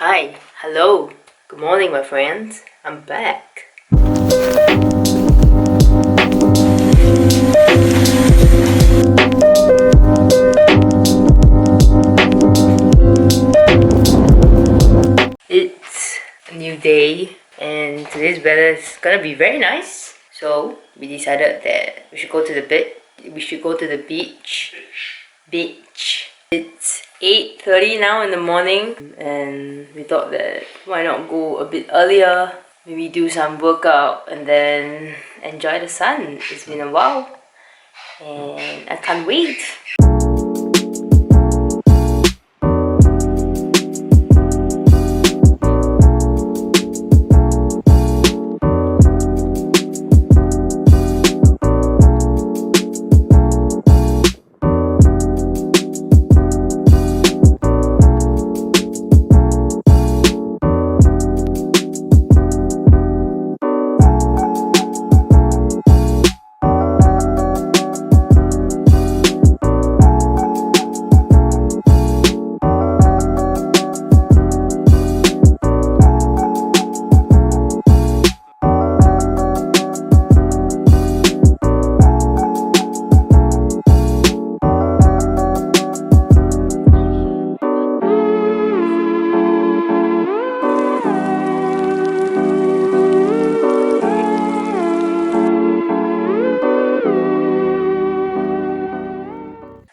Hi, hello, good morning my friends, I'm back. It's a new day and today's weather is gonna be very nice. So we decided that we should go to the beach. It's 8:30 now in the morning and we thought that why not go a bit earlier, maybe do some workout and then enjoy the sun. It's been a while and I can't wait.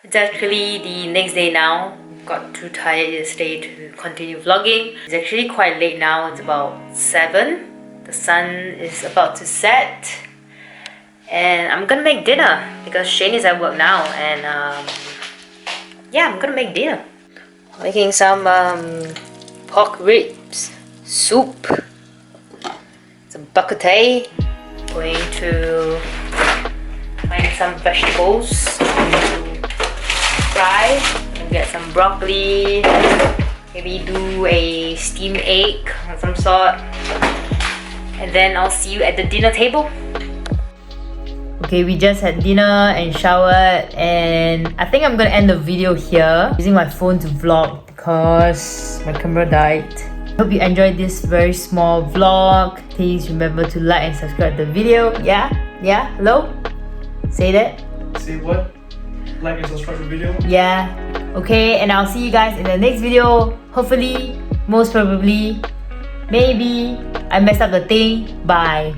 It's actually the next day now. Got too tired yesterday to continue vlogging. It's actually quite late now. It's about 7. The sun is about to set. And I'm gonna make dinner because Shane is at work now. And yeah, I'm gonna make dinner. Making some pork ribs soup. Some bak kut teh. Going to find some vegetables fry and get some broccoli, maybe do a steamed egg of some sort, and then I'll see you at the dinner table. Okay, we just had dinner and showered and I think I'm gonna end the video here using my phone to vlog because my camera died. Hope you enjoyed this very small vlog. Please remember to like and subscribe to the video. Yeah, hello? Say that. Say what? Like and subscribe to the video. Yeah. Okay, and I'll see you guys in the next video. Hopefully, most probably, maybe I messed up the thing. Bye.